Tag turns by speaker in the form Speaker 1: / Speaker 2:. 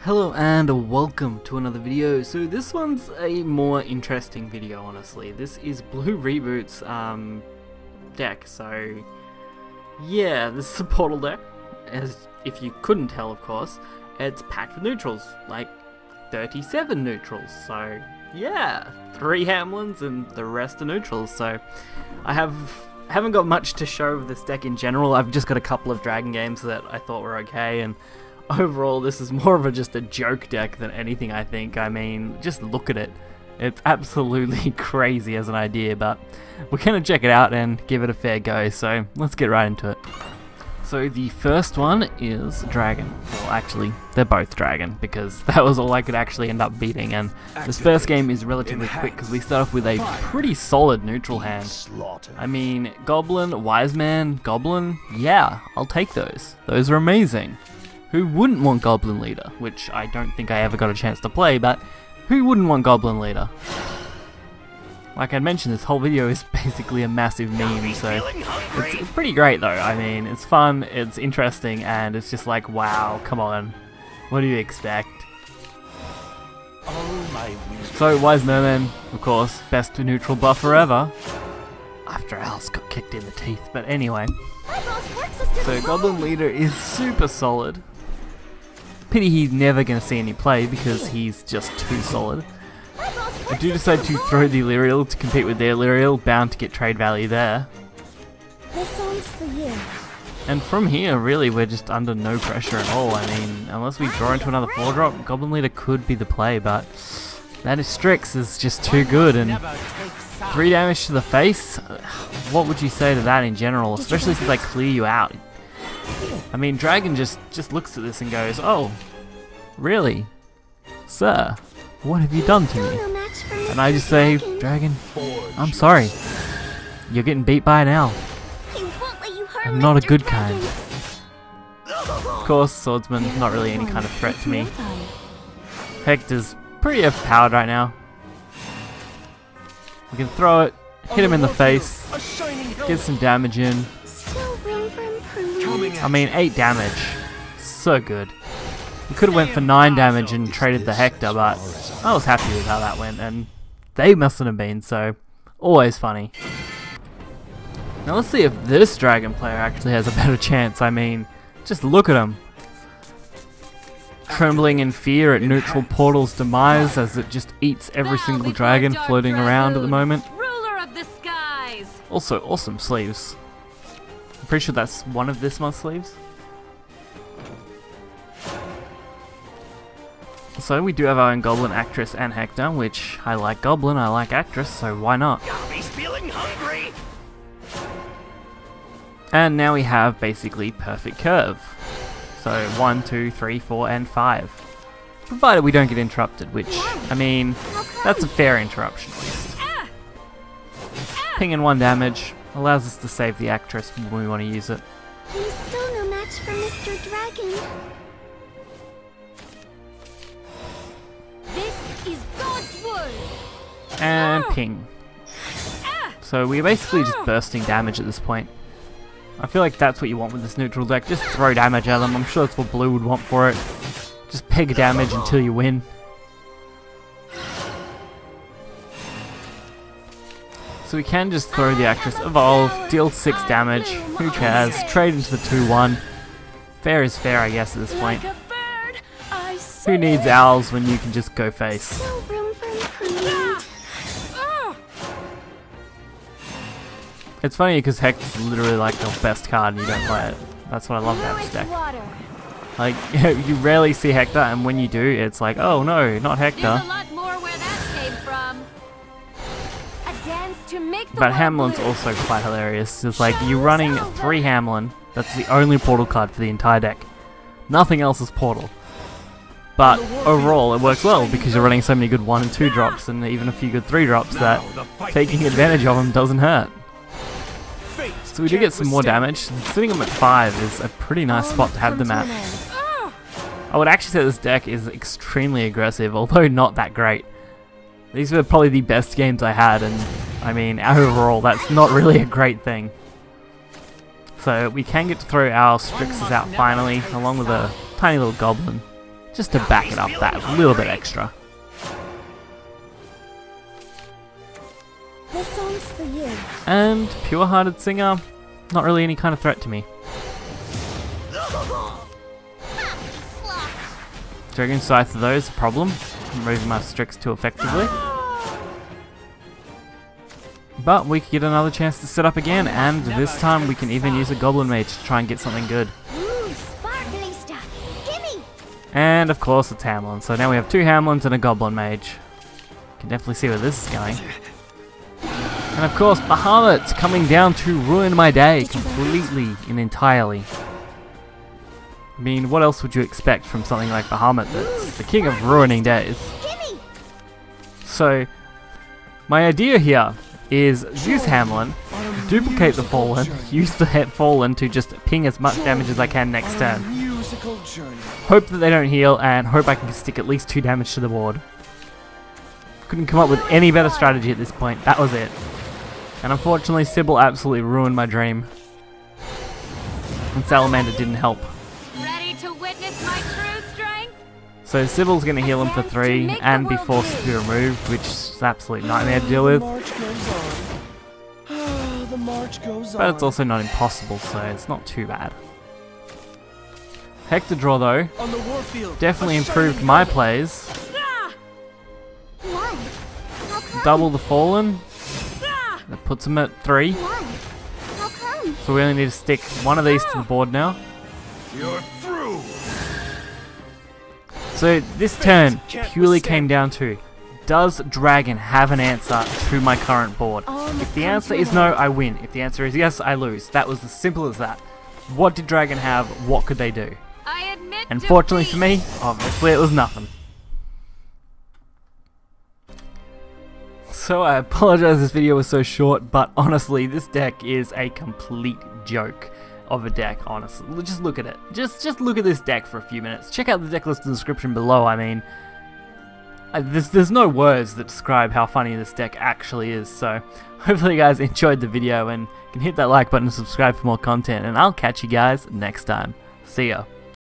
Speaker 1: Hello and welcome to another video. So this one's a more interesting video, honestly. This is BluReboot's deck. So yeah, this is a portal deck. As if you couldn't tell, of course, it's packed with neutrals, like 37 neutrals. So yeah, 3 Hamelins and the rest are neutrals. So I haven't got much to show of this deck in general. I've just got a couple of dragon games that I thought were okay, and overall this is more of just a joke deck than anything, I think. I mean, just look at it. It's absolutely crazy as an idea, but we're going to check it out and give it a fair go, so let's get right into it. So the first one is Dragon. Well, actually, they're both Dragon, because that was all I could actually end up beating, and this first game is relatively quick, because we start off with a pretty solid neutral hand. I mean, Goblin, Wise Man, Goblin, yeah, I'll take those. Those are amazing. Who wouldn't want Goblin Leader? Which I don't think I ever got a chance to play, but who wouldn't want Goblin Leader? Like I mentioned, this whole video is basically a massive meme, so it's pretty great though. I mean, it's fun, it's interesting, and it's just like, wow, come on. What do you expect? So, Wise Merman, of course, best neutral buffer ever. After Alice got kicked in the teeth, but anyway. So, Goblin Leader is super solid. Pity he's never going to see any play because he's just too solid. I do decide to throw the Lyriel to compete with their Lyriel, bound to get trade value there.
Speaker 2: This song's for you.
Speaker 1: And from here, really, we're just under no pressure at all. I mean, unless we draw into another 4-drop, Goblin Leader could be the play, but that is Strix is just too good, and 3 damage to the face? What would you say to that in general, especially since I clear you out? I mean, Dragon just looks at this and goes, "Oh, really? Sir, what have you done to me?" And I just say, "Dragon, I'm sorry. You're getting beat by an owl. I'm not a good kind." Of course, Swordsman, not really any kind of threat to me. Hector's pretty overpowered right now. We can throw it, hit him in the face, get some damage in. I mean, 8 damage. So good. We could have went for 9 damage and traded the Hector, but I was happy with how that went, and they mustn't have been, so always funny. Now let's see if this Dragon player actually has a better chance. I mean, just look at him. Trembling in fear at neutral portal's demise as it just eats every single dragon floating around at the moment.
Speaker 2: Ruler of the skies.
Speaker 1: Also, awesome sleeves. I'm pretty sure that's one of this month's sleeves. So we do have our own Goblin, Actress, and Hector, which I like Goblin, I like Actress, so why not?
Speaker 3: He's feeling hungry.
Speaker 1: And now we have basically perfect curve. So 1, 2, 3, 4, and 5. Provided we don't get interrupted, which, I mean, that's a fair interruption at least. Ping in 1 damage allows us to save the Actress when we want to use it.
Speaker 2: He's still no match for Mr. Dragon. This is God's word.
Speaker 1: And ping. So we're basically just bursting damage at this point. I feel like that's what you want with this neutral deck. Just throw damage at them. I'm sure that's what Blue would want for it. Just peg damage until you win. So we can just throw the Actress, evolve, deal 6 damage. Who cares? Trade into the 2-1. Fair is fair, I guess, at this point. Who needs owls when you can just go face? It's funny because Hector's literally like your best card and you don't play it. That's what I love about this deck. Like, you rarely see Hector, and when you do, it's like, oh no, not Hector. But Hamelin's also quite hilarious. It's like, you're running 3 Hamelin, that's the only portal card for the entire deck. Nothing else is portal. But overall, it works well because you're running so many good 1 and 2 drops, and even a few good 3 drops that taking advantage of them doesn't hurt. So we do get some more damage. Sitting them at 5 is a pretty nice spot to have them at. I would actually say this deck is extremely aggressive, although not that great. These were probably the best games I had, and I mean, overall, that's not really a great thing. So we can get to throw our Strixes out finally, along with a tiny little Goblin. just to back it up that little bit extra.
Speaker 2: This song's for you.
Speaker 1: And Pure-Hearted Singer, not really any kind of threat to me. Dragon Scythe though is a problem. I'm moving my Strix too effectively. But we could get another chance to set up again, and this time we can even use a Goblin Mage to try and get something good.
Speaker 2: Ooh, sparkly stuff. Gimme!
Speaker 1: And of course it's Hamelin, so now we have 2 Hamelins and a Goblin Mage. Can definitely see where this is going. And of course Bahamut coming down to ruin my day completely and entirely. I mean, what else would you expect from something like Bahamut that's the king of ruining days?
Speaker 2: Gimme!
Speaker 1: So, my idea here is use Hamelin, duplicate the Fallen, use the Fallen to just ping as much damage as I can next turn. Hope that they don't heal, and hope I can stick at least 2 damage to the board. Couldn't come up with any better strategy at this point, that was it. And unfortunately, Sybil absolutely ruined my dream. And Salamander didn't help.
Speaker 2: My true strength?
Speaker 1: So Sybil's going to heal him for 3 and be forced to be removed, which is an absolute nightmare to deal with. But it's also not impossible, so it's not too bad. Hector draw though, definitely improved my plays.
Speaker 2: Why? How come?
Speaker 1: Double the Fallen, that puts him at 3.
Speaker 2: Why? How come?
Speaker 1: So we only need to stick one of these to the board now.
Speaker 3: You're through.
Speaker 1: So this turn purely came down to, does Dragon have an answer to my current board? If the answer is no, I win. If the answer is yes, I lose. That was as simple as that. What did Dragon have? What could they do?
Speaker 2: I admit
Speaker 1: Unfortunately for me, obviously it was nothing. So I apologize this video was so short, but honestly this deck is a complete joke of a deck, honestly. Just look at it. Just look at this deck for a few minutes. Check out the deck list in the description below. I mean, there's no words that describe how funny this deck actually is, so hopefully you guys enjoyed the video and can hit that like button and subscribe for more content, and I'll catch you guys next time. See ya.